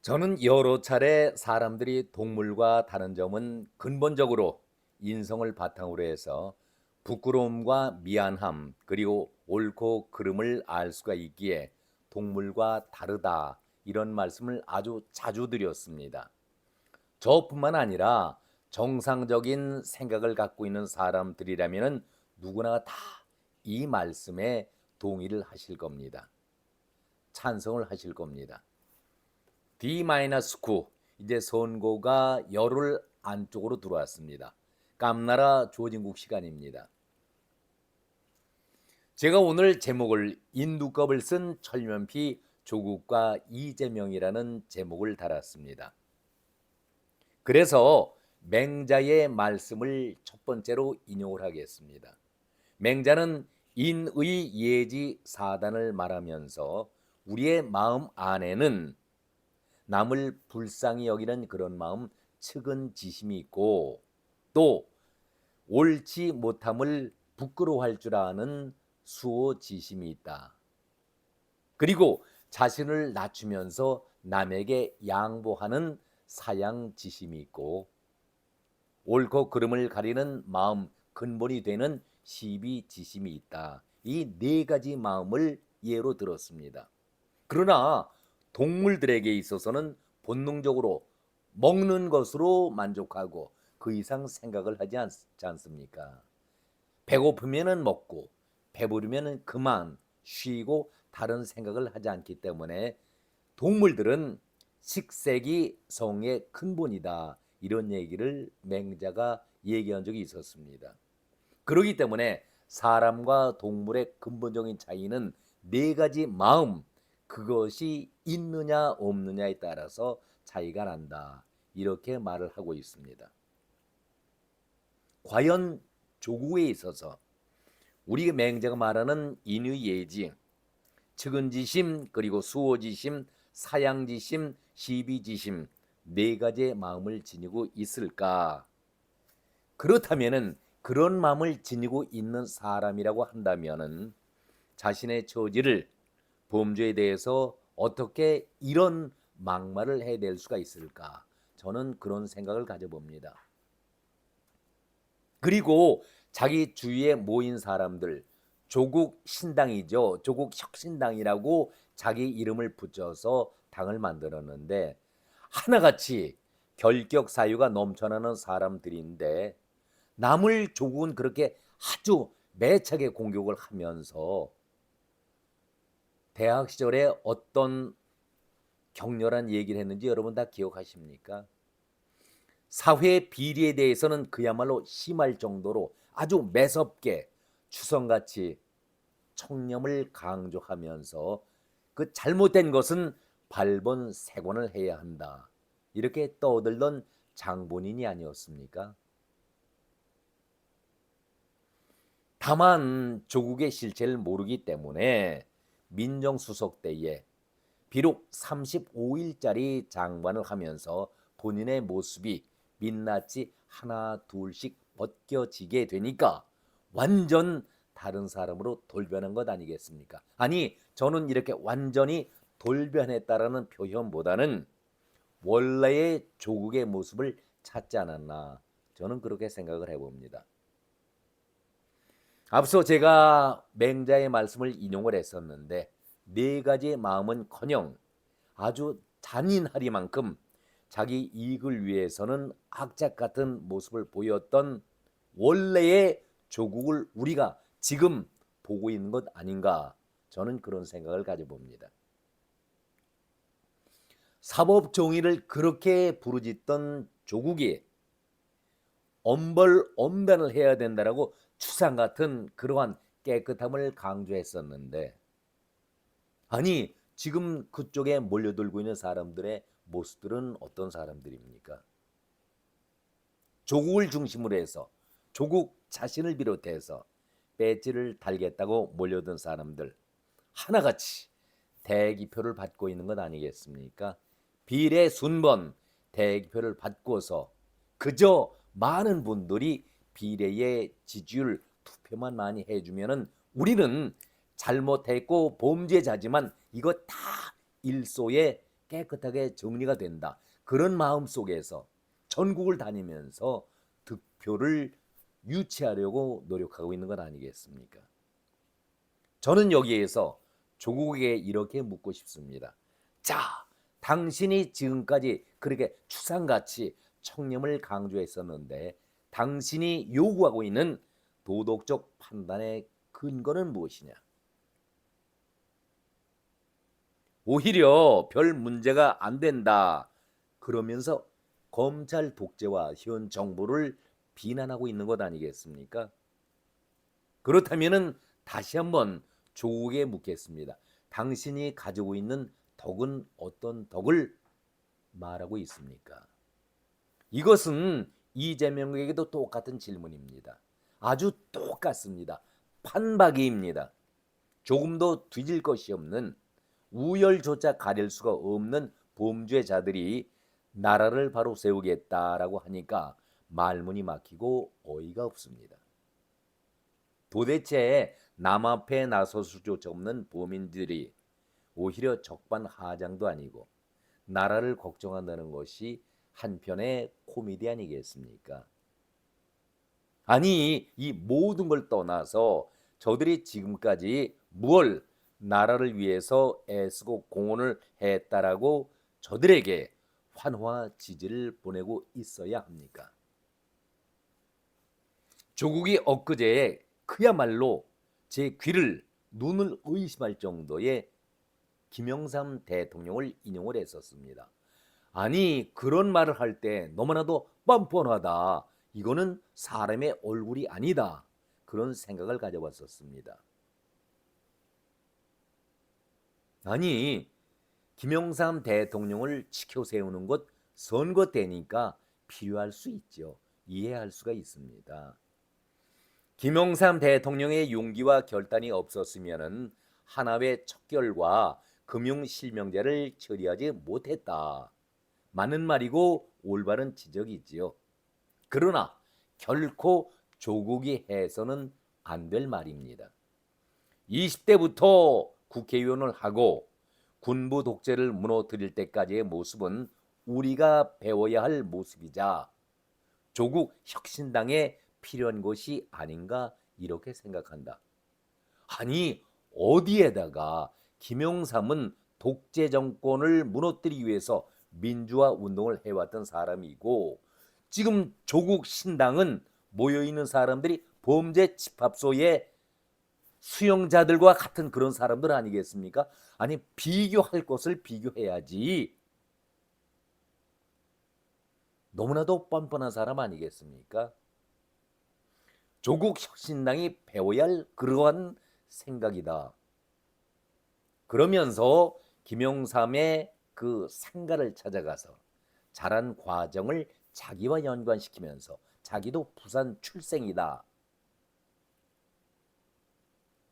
저는 여러 차례 사람들이 동물과 다른 점은 근본적으로 인성을 바탕으로 해서 부끄러움과 미안함 그리고 옳고 그름을 알 수가 있기에 동물과 다르다 이런 말씀을 아주 자주 드렸습니다. 저뿐만 아니라 정상적인 생각을 갖고 있는 사람들이라면 누구나 다 이 말씀에 동의를 하실 겁니다. 찬성을 하실 겁니다. D-9 이제 선고가 열흘 안쪽으로 들어왔습니다. 깜나라 조진국 시간입니다. 제가 오늘 제목을 인두껍을 쓴 철면피 조국과 이재명이라는 제목을 달았습니다. 그래서 맹자의 말씀을 첫 번째로 인용을 하겠습니다. 맹자는 인의 예지 사단을 말하면서 우리의 마음 안에는 남을 불쌍히 여기는 그런 마음, 측은지심이 있고 또 옳지 못함을 부끄러워할 줄 아는 수호지심이 있다. 그리고 자신을 낮추면서 남에게 양보하는 사양지심이 있고 옳고 그름을 가리는 마음 근본이 되는 시비지심이 있다. 이 네 가지 마음을 예로 들었습니다. 그러나 동물들에게 있어서는 본능적으로 먹는 것으로 만족하고 그 이상 생각을 하지 않습니까? 배고프면은 먹고 배부르면은 그만 쉬고 다른 생각을 하지 않기 때문에 동물들은 식색이 성의 근본이다. 이런 얘기를 맹자가 얘기한 적이 있었습니다. 그렇기 때문에 사람과 동물의 근본적인 차이는 네 가지 마음, 그것이 있느냐 없느냐에 따라서 차이가 난다. 이렇게 말을 하고 있습니다. 과연 조국에 있어서 우리 맹자가 말하는 인의예지, 측은지심, 그리고 수호지심, 사양지심, 시비지심 네 가지의 마음을 지니고 있을까? 그렇다면은 그런 마음을 지니고 있는 사람이라고 한다면은 자신의 처지를 범죄에 대해서 어떻게 이런 막말을 해낼 수가 있을까? 저는 그런 생각을 가져봅니다. 그리고 자기 주위에 모인 사람들, 조국 신당이죠. 조국 혁신당이라고 자기 이름을 붙여서 당을 만들었는데 하나같이 결격 사유가 넘쳐나는 사람들인데 남을 조국은 그렇게 아주 매차게 공격을 하면서 대학 시절에 어떤 격렬한 얘기를 했는지 여러분 다 기억하십니까? 사회 비리에 대해서는 그야말로 심할 정도로 아주 매섭게 추성같이 청렴을 강조하면서 그 잘못된 것은 발본색원을 해야 한다. 이렇게 떠들던 장본인이 아니었습니까? 다만 조국의 실체를 모르기 때문에 민정수석 때에 비록 35일짜리 장관을 하면서 본인의 모습이 민낯이 하나 둘씩 벗겨지게 되니까 완전 다른 사람으로 돌변한 것 아니겠습니까? 아니, 저는 이렇게 완전히 돌변했다라는 표현보다는 원래의 조국의 모습을 찾지 않았나, 저는 그렇게 생각을 해봅니다. 앞서 제가 맹자의 말씀을 인용을 했었는데 네 가지의 마음은커녕 아주 잔인하리만큼 자기 이익을 위해서는 악착 같은 모습을 보였던 원래의 조국을 우리가 지금 보고 있는 것 아닌가, 저는 그런 생각을 가져봅니다. 사법 정의를 그렇게 부르짖던 조국이 엄벌엄단을 해야 된다라고 추상 같은 그러한 깨끗함을 강조했었는데 아니 지금 그쪽에 몰려들고 있는 사람들의 모습들은 어떤 사람들입니까? 조국을 중심으로 해서 조국 자신을 비롯해서 배지를 달겠다고 몰려든 사람들 하나같이 대기표를 받고 있는 것 아니겠습니까? 비례 순번 대기표를 받고서 그저 많은 분들이 비례의 지지율 투표만 많이 해주면은 우리는 잘못했고 범죄자지만 이거 다 일소의 깨끗하게 정리가 된다. 그런 마음 속에서 전국을 다니면서 득표를 유치하려고 노력하고 있는 것 아니겠습니까? 저는 여기에서 조국에게 이렇게 묻고 싶습니다. 자, 당신이 지금까지 그렇게 추상같이 청렴을 강조했었는데 당신이 요구하고 있는 도덕적 판단의 근거는 무엇이냐? 오히려 별 문제가 안 된다. 그러면서 검찰 독재와 현 정부를 비난하고 있는 것 아니겠습니까? 그렇다면은 다시 한번 조국에 묻겠습니다. 당신이 가지고 있는 덕은 어떤 덕을 말하고 있습니까? 이것은 이재명에게도 똑같은 질문입니다. 아주 똑같습니다. 판박이입니다. 조금도 뒤질 것이 없는 우열조차 가릴 수가 없는 범죄자들이 나라를 바로 세우겠다라고 하니까 말문이 막히고 어이가 없습니다. 도대체 남 앞에 나설 수조차 없는 범인들이 오히려 적반하장도 아니고 나라를 걱정한다는 것이 한편의 코미디 아니겠습니까? 아니 이 모든 걸 떠나서 저들이 지금까지 무얼 나라를 위해서 애쓰고 공헌을 했다라고 저들에게 환호와 지지를 보내고 있어야 합니까? 조국이 엊그제 그야말로 제 귀를 눈을 의심할 정도의 김영삼 대통령을 인용을 했었습니다. 아니 그런 말을 할 때 너무나도 뻔뻔하다. 이거는 사람의 얼굴이 아니다. 그런 생각을 가져봤었습니다. 아니 김영삼 대통령을 치켜 세우는 것 선거 때니까 필요할 수 있죠. 이해할 수가 있습니다. 김영삼 대통령의 용기와 결단이 없었으면 하나회 척결과 금융실명제를 처리하지 못했다. 맞는 말이고 올바른 지적이지요. 그러나 결코 조국이 해서는 안 될 말입니다. 20대부터 국회의원을 하고 군부 독재를 무너뜨릴 때까지의 모습은 우리가 배워야 할 모습이자 조국 혁신당에 필요한 것이 아닌가 이렇게 생각한다. 아니 어디에다가 김영삼은 독재 정권을 무너뜨리기 위해서 민주화 운동을 해왔던 사람이고 지금 조국 신당은 모여있는 사람들이 범죄 집합소의 수용자들과 같은 그런 사람들 아니겠습니까? 아니 비교할 것을 비교해야지. 너무나도 뻔뻔한 사람 아니겠습니까? 조국 혁신당이 배워야 할 그러한 생각이다. 그러면서 김영삼의 그 상가를 찾아가서 자란 과정을 자기와 연관시키면서 자기도 부산 출생이다.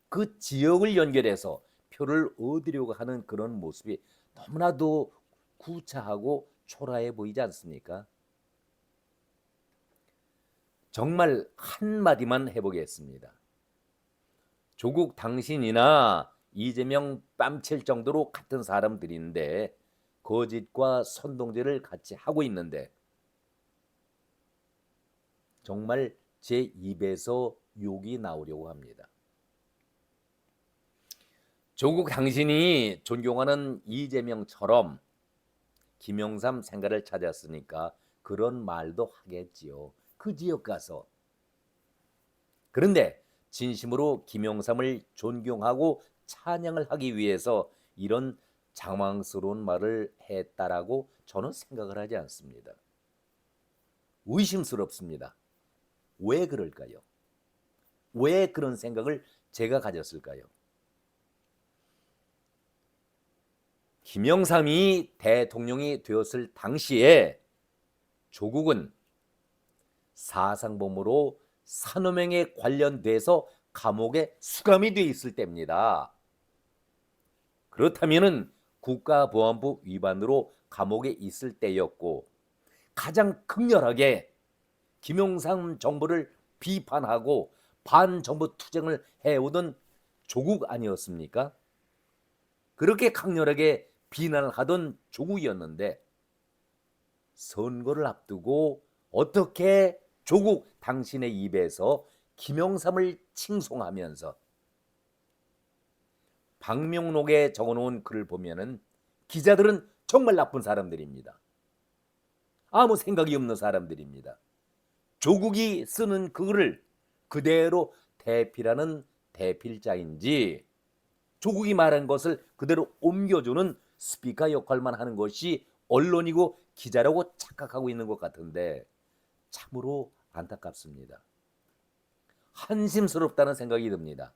그 지역을 연결해서 표를 얻으려고 하는 그런 모습이 너무나도 구차하고 초라해 보이지 않습니까? 정말 한마디만 해보겠습니다. 조국 당신이나 이재명 뺨칠 정도로 같은 사람들인데 거짓과 선동질을 같이 하고 있는데 정말 제 입에서 욕이 나오려고 합니다. 조국 당신이 존경하는 이재명처럼 김영삼 생가를 찾았으니까 그런 말도 하겠지요. 그 지역 가서. 그런데 진심으로 김영삼을 존경하고 찬양을 하기 위해서 이런 장황스러운 말을 했다라고 저는 생각을 하지 않습니다. 의심스럽습니다. 왜 그럴까요? 왜 그런 생각을 제가 가졌을까요? 김영삼이 대통령이 되었을 당시에 조국은 사상범으로 산호명에 관련돼서 감옥에 수감이 돼 있을 때입니다. 그렇다면은 국가보안법 위반으로 감옥에 있을 때였고 가장 극렬하게 김영삼 정부를 비판하고 반정부 투쟁을 해오던 조국 아니었습니까? 그렇게 강렬하게 비난을 하던 조국이었는데 선거를 앞두고 어떻게 조국 당신의 입에서 김영삼을 칭송하면서 방명록에 적어놓은 글을 보면은 기자들은 정말 나쁜 사람들입니다. 아무 생각이 없는 사람들입니다. 조국이 쓰는 그 글을 그대로 대필하는 대필자인지 조국이 말한 것을 그대로 옮겨주는 스피커 역할만 하는 것이 언론이고 기자라고 착각하고 있는 것 같은데 참으로 안타깝습니다. 한심스럽다는 생각이 듭니다.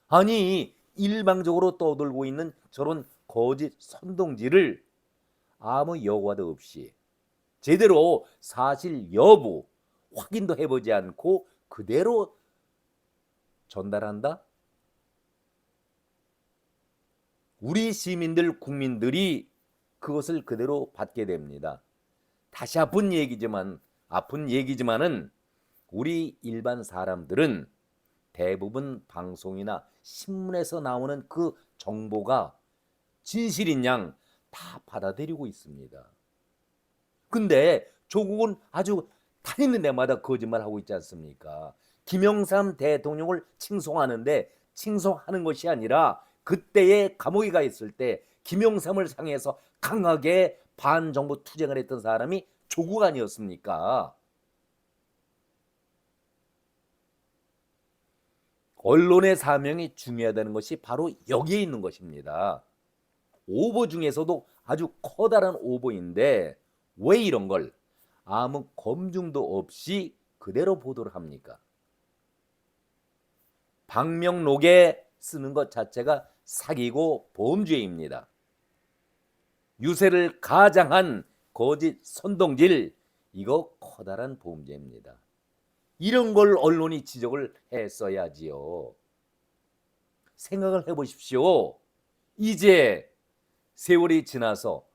아니 일방적으로 떠돌고 있는 저런 거짓 선동지를 아무 여과도 없이 제대로 사실 여부 확인도 해보지 않고 그대로 전달한다? 우리 시민들 국민들이 그것을 그대로 받게 됩니다. 다시 아픈 얘기지만은 우리 일반 사람들은 대부분 방송이나 신문에서 나오는 그 정보가 진실인 양 다 받아들이고 있습니다. 근데 조국은 아주 다니는 데마다 거짓말하고 있지 않습니까? 김영삼 대통령을 칭송하는데 칭송하는 것이 아니라 그때의 감옥에 가 있을 때 김영삼을 향해서 강하게 반정부 투쟁을 했던 사람이 조국 아니었습니까? 언론의 사명이 중요하다는 것이 바로 여기에 있는 것입니다. 오보 중에서도 아주 커다란 오보인데 왜 이런 걸 아무 검증도 없이 그대로 보도를 합니까? 방명록에 쓰는 것 자체가 사기고 범죄입니다. 유세를 가장한 거짓 선동질, 이거 커다란 범죄입니다. 이런 걸 언론이 지적을 했어야지요. 생각을 해보십시오. 이제 세월이 지나서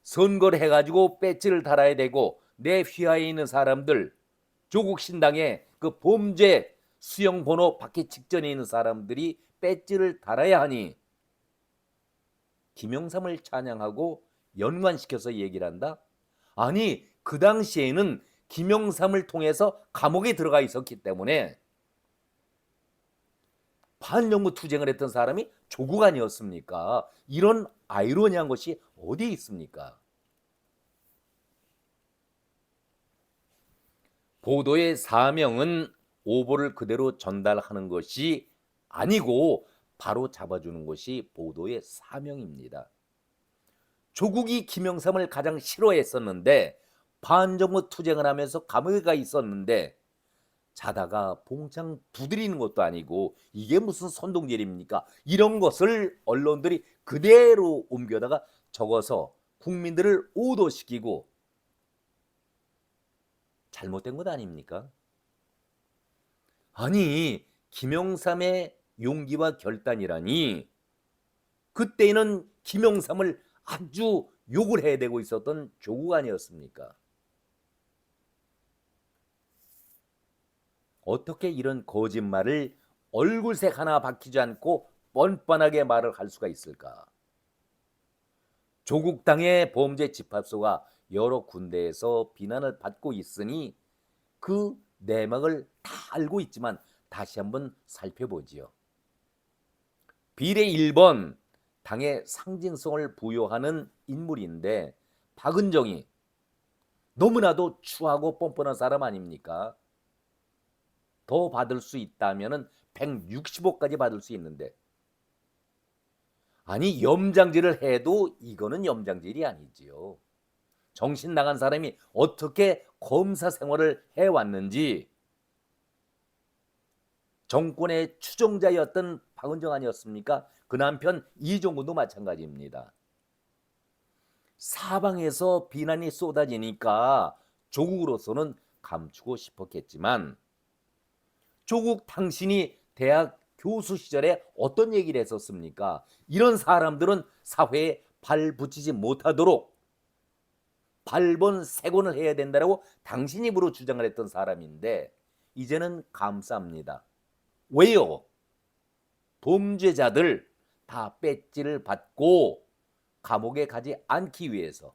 선거를 해가지고 배지를 달아야 되고 내 휘하에 있는 사람들, 조국 신당의 그 범죄 수용 번호 받기 직전에 있는 사람들이 배지를 달아야 하니 김영삼을 찬양하고 연관시켜서 얘기를 한다? 아니 그 당시에는 김영삼을 통해서 감옥에 들어가 있었기 때문에 반정부 투쟁을 했던 사람이 조국 아니었습니까? 이런 아이러니한 것이 어디 있습니까? 보도의 사명은 오보를 그대로 전달하는 것이 아니고 바로 잡아주는 것이 보도의 사명입니다. 조국이 김영삼을 가장 싫어했었는데 반정부 투쟁을 하면서 감옥에 가 있었는데 자다가 봉창 두드리는 것도 아니고 이게 무슨 선동질입니까? 이런 것을 언론들이 그대로 옮겨다가 적어서 국민들을 오도시키고 잘못된 것 아닙니까? 아니 김영삼의 용기와 결단이라니 그때는 김영삼을 아주 욕을 해야 되고 있었던 조국 아니었습니까? 어떻게 이런 거짓말을 얼굴색 하나 박히지 않고 뻔뻔하게 말을 할 수가 있을까? 조국 당의 범죄 집합소가 여러 군데에서 비난을 받고 있으니 그 내막을 다 알고 있지만 다시 한번 살펴보지요. 비례 1번 당의 상징성을 부여하는 인물인데 박은정이 너무나도 추하고 뻔뻔한 사람 아닙니까? 더 받을 수 있다면 165까지 받을 수 있는데 아니 염장질을 해도 이거는 염장질이 아니지요. 정신 나간 사람이 어떻게 검사 생활을 해왔는지 정권의 추종자였던 박은정 아니었습니까? 그 남편 이종근도 마찬가지입니다. 사방에서 비난이 쏟아지니까 조국으로서는 감추고 싶었겠지만 조국 당신이 대학 교수 시절에 어떤 얘기를 했었습니까? 이런 사람들은 사회에 발 붙이지 못하도록 발본색원을 해야 된다고 당신 입으로 주장을 했던 사람인데 이제는 감쌉니다. 왜요? 범죄자들 다 배지를 받고 감옥에 가지 않기 위해서,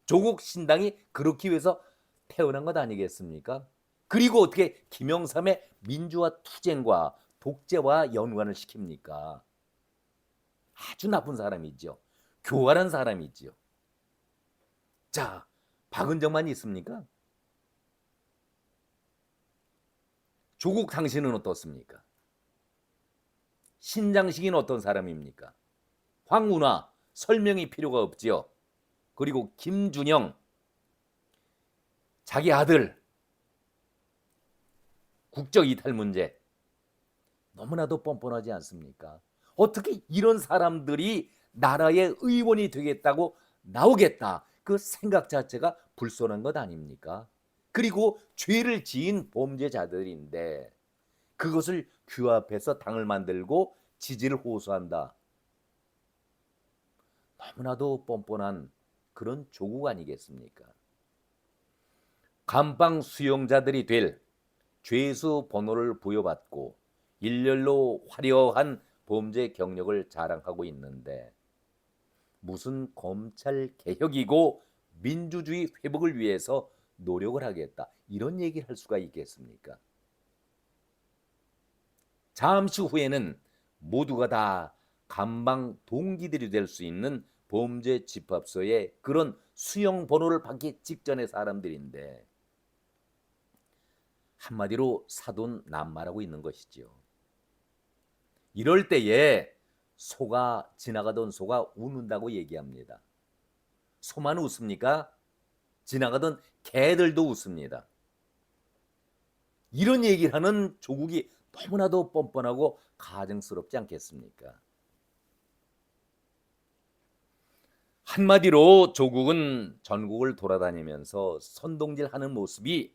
조국 신당이 그렇기 위해서 태어난 것 아니겠습니까? 그리고 어떻게 김영삼의 민주화 투쟁과 독재와 연관을 시킵니까? 아주 나쁜 사람이죠. 교활한 사람이지요. 자, 박은정만 있습니까? 조국 당신은 어떻습니까? 신장식인 어떤 사람입니까? 황운하 설명이 필요가 없지요. 그리고 김준영 자기 아들 국적 이탈 문제 너무나도 뻔뻔하지 않습니까? 어떻게 이런 사람들이 나라의 의원이 되겠다고 나오겠다. 그 생각 자체가 불손한 것 아닙니까? 그리고 죄를 지은 범죄자들인데 그것을 규합해서 당을 만들고 지지를 호소한다. 너무나도 뻔뻔한 그런 조국 아니겠습니까? 감방 수용자들이 될 죄수 번호를 부여받고 일렬로 화려한 범죄 경력을 자랑하고 있는데 무슨 검찰 개혁이고 민주주의 회복을 위해서 노력을 하겠다. 이런 얘기를 할 수가 있겠습니까? 잠시 후에는 모두가 다 감방 동기들이 될 수 있는 범죄 집합소의 그런 수용 번호를 받기 직전의 사람들인데 한마디로 사돈난말하고 있는 것이지요. 이럴 때에 지나가던 소가 우는다고 얘기합니다. 소만 웃습니까? 지나가던 개들도 웃습니다. 이런 얘기를 하는 조국이 너무나도 뻔뻔하고 가증스럽지 않겠습니까? 한마디로 조국은 전국을 돌아다니면서 선동질하는 모습이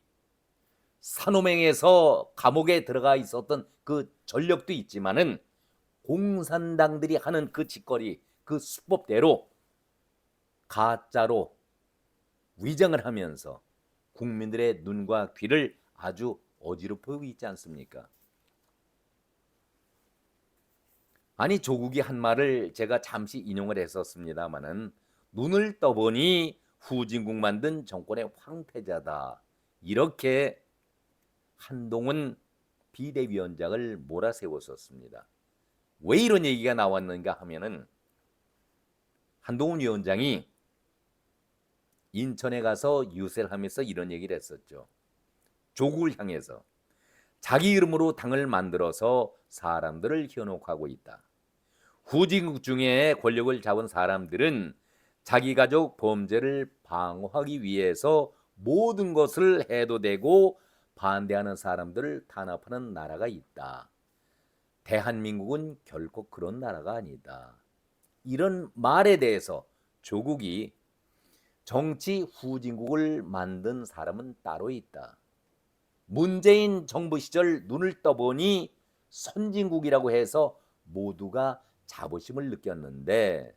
산호맹에서 감옥에 들어가 있었던 그 전력도 있지만은 공산당들이 하는 그 짓거리, 그 수법대로 가짜로 위장을 하면서 국민들의 눈과 귀를 아주 어지럽히고 있지 않습니까? 아니 조국이 한 말을 제가 잠시 인용을 했었습니다마는 눈을 떠보니 후진국 만든 정권의 황태자다. 이렇게 한동훈 비대위원장을 몰아세웠었습니다. 왜 이런 얘기가 나왔는가 하면은 한동훈 위원장이 인천에 가서 유세를 하면서 이런 얘기를 했었죠. 조국을 향해서 자기 이름으로 당을 만들어서 사람들을 현혹하고 있다. 후진국 중에 권력을 잡은 사람들은 자기 가족 범죄를 방어하기 위해서 모든 것을 해도 되고 반대하는 사람들을 탄압하는 나라가 있다. 대한민국은 결코 그런 나라가 아니다. 이런 말에 대해서 조국이 정치 후진국을 만든 사람은 따로 있다. 문재인 정부 시절 눈을 떠보니 선진국이라고 해서 모두가 자부심을 느꼈는데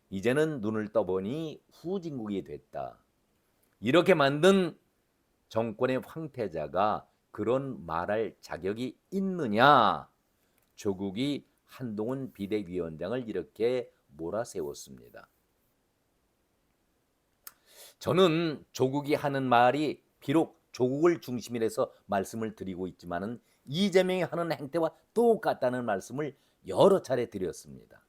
이제는 눈을 떠보니 후진국이 됐다. 이렇게 만든 정권의 황태자가 그런 말할 자격이 있느냐? 조국이 한동훈 비대위원장을 이렇게 몰아세웠습니다. 저는 조국이 하는 말이 비록 조국을 중심으로 해서 말씀을 드리고 있지만은 이재명이 하는 행태와 똑같다는 말씀을 여러 차례 드렸습니다.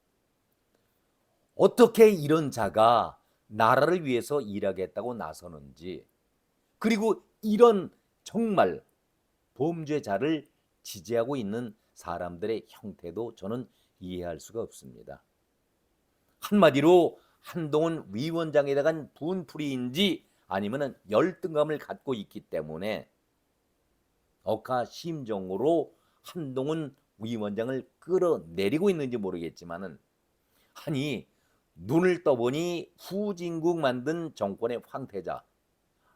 어떻게 이런 자가 나라를 위해서 일하겠다고 나서는지, 그리고 이런 정말 범죄자를 지지하고 있는 사람들의 형태도 저는 이해할 수가 없습니다. 한마디로 한동훈 위원장에 대한 분풀이인지 아니면 열등감을 갖고 있기 때문에 억하심정으로 한동훈 위원장을 끌어내리고 있는지 모르겠지만은 아니 눈을 떠보니 후진국 만든 정권의 황태자,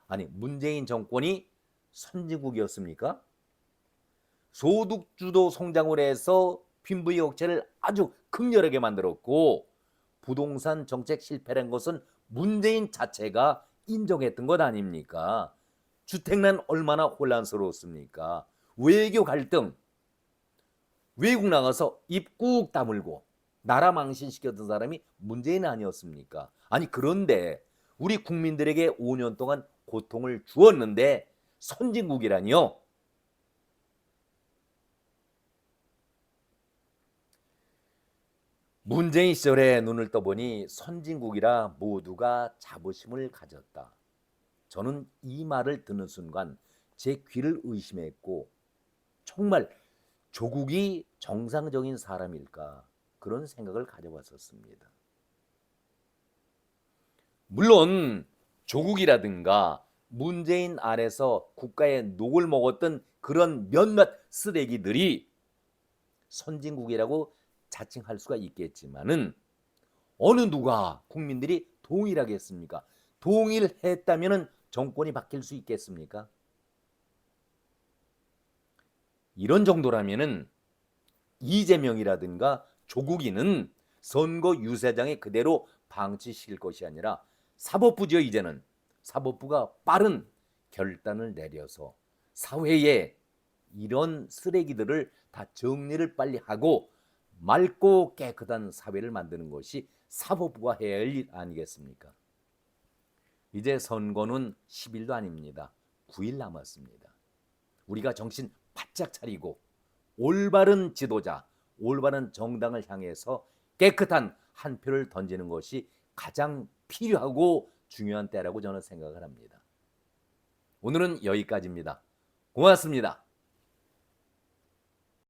아니 문재인 정권이 선진국이었습니까? 소득주도 성장을 해서 빈부의 격차를 아주 극렬하게 만들었고 부동산 정책 실패란 것은 문재인 자체가 인정했던 것 아닙니까? 주택난 얼마나 혼란스러웠습니까? 외교 갈등, 외국 나가서 입 꾹 다물고 나라 망신시켰던 사람이 문재인 아니었습니까? 아니 그런데 우리 국민들에게 5년 동안 고통을 주었는데 선진국이라니요? 문재인 시절에 눈을 떠보니 선진국이라 모두가 자부심을 가졌다. 저는 이 말을 듣는 순간 제 귀를 의심했고 정말 조국이 정상적인 사람일까 그런 생각을 가져봤었습니다. 물론 조국이라든가 문재인 안에서 국가의 녹을 먹었던 그런 몇몇 쓰레기들이 선진국이라고 자칭할 수가 있겠지만은 어느 누가 국민들이 동일하겠습니까? 동일했다면은 정권이 바뀔 수 있겠습니까? 이런 정도라면은 이재명이라든가 조국이는 선거 유세장에 그대로 방치시킬 것이 아니라 사법부죠. 이제는 사법부가 빠른 결단을 내려서 사회에 이런 쓰레기들을 다 정리를 빨리 하고 맑고 깨끗한 사회를 만드는 것이 사법부가 해야 할 일 아니겠습니까? 이제 선거는 10일도 아닙니다. 9일 남았습니다. 우리가 정신 바짝 차리고 올바른 지도자, 올바른 정당을 향해서 깨끗한 한 표를 던지는 것이 가장 필요하고 중요한 때라고 저는 생각을 합니다. 오늘은 여기까지입니다. 고맙습니다.